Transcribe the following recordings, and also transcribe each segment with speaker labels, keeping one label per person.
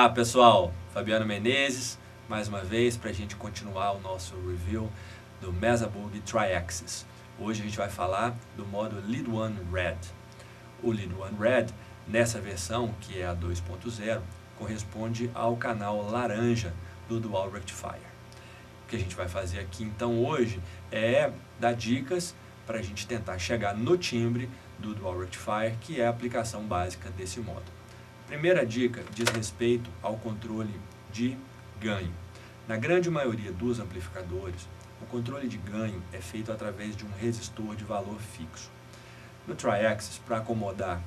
Speaker 1: Olá pessoal, Fabiano Menezes, mais uma vez para a gente continuar o nosso review do Mesabug Tri-Axis. Hoje a gente vai falar do modo Lead One Red. O Lead One Red, nessa versão, que é a 2.0, corresponde ao canal laranja do Dual Rectifier. O que a gente vai fazer aqui então hoje é dar dicas para a gente tentar chegar no timbre do Dual Rectifier, que é a aplicação básica desse modo. Primeira dica diz respeito ao controle de ganho. Na grande maioria dos amplificadores, o controle de ganho é feito através de um resistor de valor fixo. No Tri-Axis, para acomodar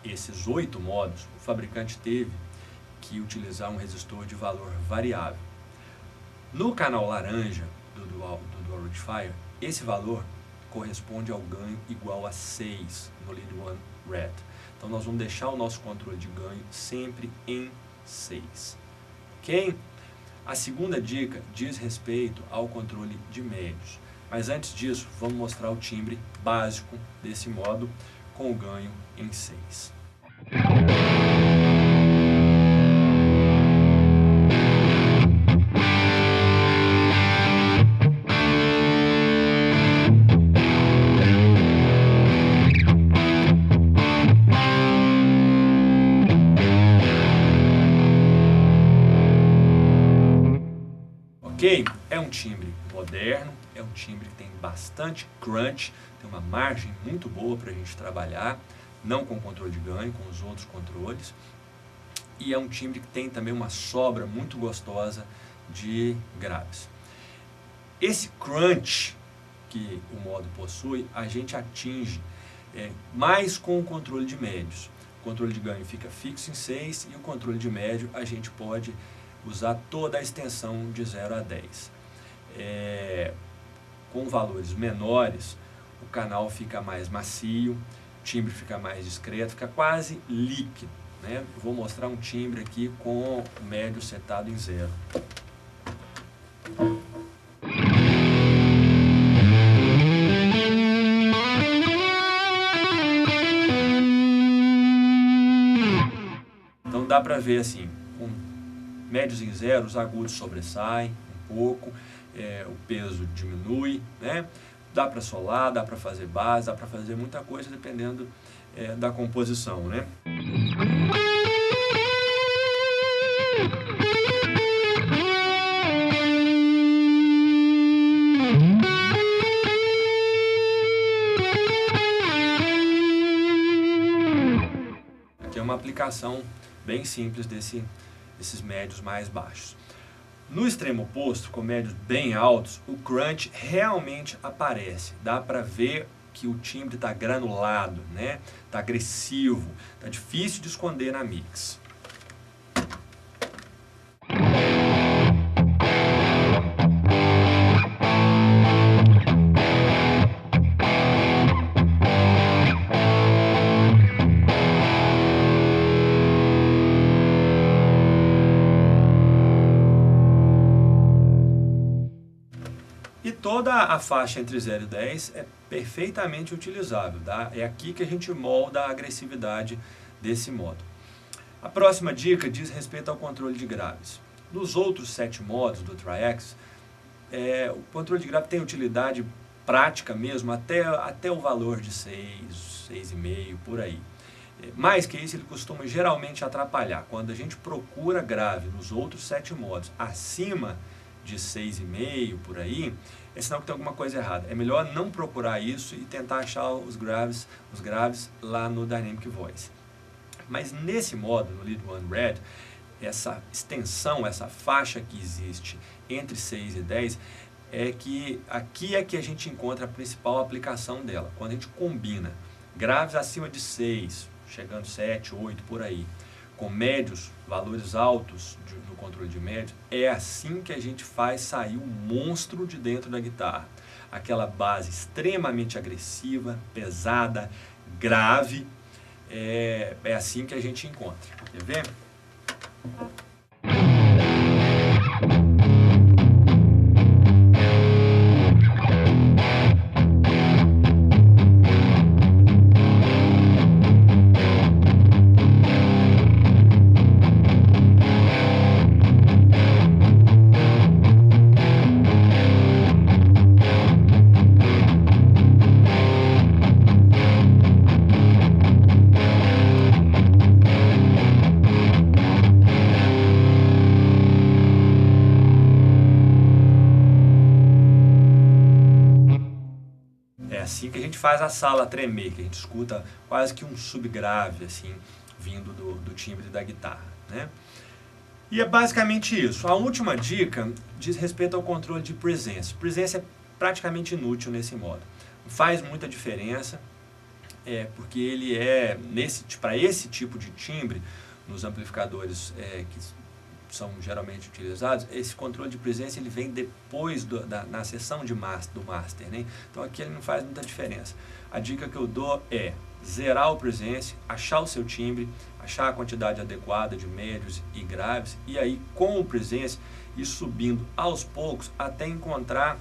Speaker 1: esses 8 modos, o fabricante teve que utilizar um resistor de valor variável. No canal laranja do Dual Rectifier, esse valor corresponde ao ganho igual a 6 no Lead One Red. Então nós vamos deixar o nosso controle de ganho sempre em 6. Ok? A segunda dica diz respeito ao controle de médios. Mas antes disso, vamos mostrar o timbre básico desse modo com o ganho em 6. Ok? É um timbre moderno, é um timbre que tem bastante crunch, tem uma margem muito boa para a gente trabalhar, não com o controle de ganho, com os outros controles. E é um timbre que tem também uma sobra muito gostosa de graves. Esse crunch que o modo possui, a gente atinge mais com o controle de médios. O controle de ganho fica fixo em 6 e o controle de médio a gente pode usar toda a extensão de 0 a 10. Com valores menores, o canal fica mais macio, o timbre fica mais discreto, fica quase líquido, né? Eu vou mostrar um timbre aqui com o médio setado em 0. Então dá para ver assim, com médios em 0, os agudos sobressaem um pouco, o peso diminui, né? Dá para solar, dá para fazer base, dá para fazer muita coisa dependendo da composição, né? Aqui é uma aplicação bem simples desses médios mais baixos. No extremo oposto, com médios bem altos, o crunch realmente aparece. Dá para ver que o timbre está granulado, né? Está agressivo, está difícil de esconder na mix. E toda a faixa entre 0 e 10 é perfeitamente utilizável, tá? É aqui que a gente molda a agressividade desse modo. A próxima dica diz respeito ao controle de graves. Nos outros 7 modos do Tri-Axis, o controle de grave tem utilidade prática mesmo até o valor de 6, 6,5, por aí. Mais que isso, ele costuma geralmente atrapalhar. Quando a gente procura grave nos outros 7 modos acima de 6,5 por aí, é sinal que tem alguma coisa errada. É melhor não procurar isso e tentar achar os graves lá no Dynamic Voice. Mas nesse modo, no Lead One Red, essa extensão, essa faixa que existe entre 6 e 10, aqui é que a gente encontra a principal aplicação dela. Quando a gente combina graves acima de 6, chegando 7, 8 por aí, com médios, valores altos no controle de médio, é assim que a gente faz sair o monstro de dentro da guitarra. Aquela base extremamente agressiva, pesada, grave, é assim que a gente encontra. Quer ver? assim que a gente faz a sala tremer, que a gente escuta quase que um subgrave, assim, vindo do timbre da guitarra, né? E é basicamente isso. A última dica diz respeito ao controle de presence. Presence é praticamente inútil nesse modo. Não faz muita diferença, porque ele para esse tipo de timbre, nos amplificadores que são geralmente utilizados, esse controle de presence ele vem depois na seção do master, né? Então aqui ele não faz muita diferença. A dica que eu dou é zerar o presence, achar o seu timbre, achar a quantidade adequada de médios e graves, e aí com o presence ir subindo aos poucos até encontrar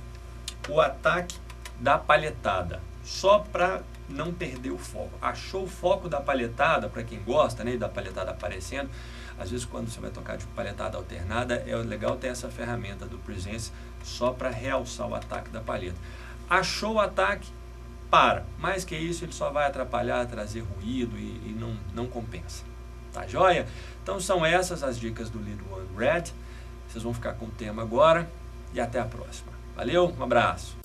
Speaker 1: o ataque da palhetada, só para não perder o foco. Achou o foco da palhetada, para quem gosta, né, da palhetada aparecendo, às vezes quando você vai tocar de palhetada alternada, é legal ter essa ferramenta do presence só para realçar o ataque da palheta. Achou o ataque, para. Mais que isso, ele só vai atrapalhar, trazer ruído e não compensa. Tá joia? Então são essas as dicas do Lead One Red. Vocês vão ficar com o tema agora e até a próxima. Valeu, um abraço!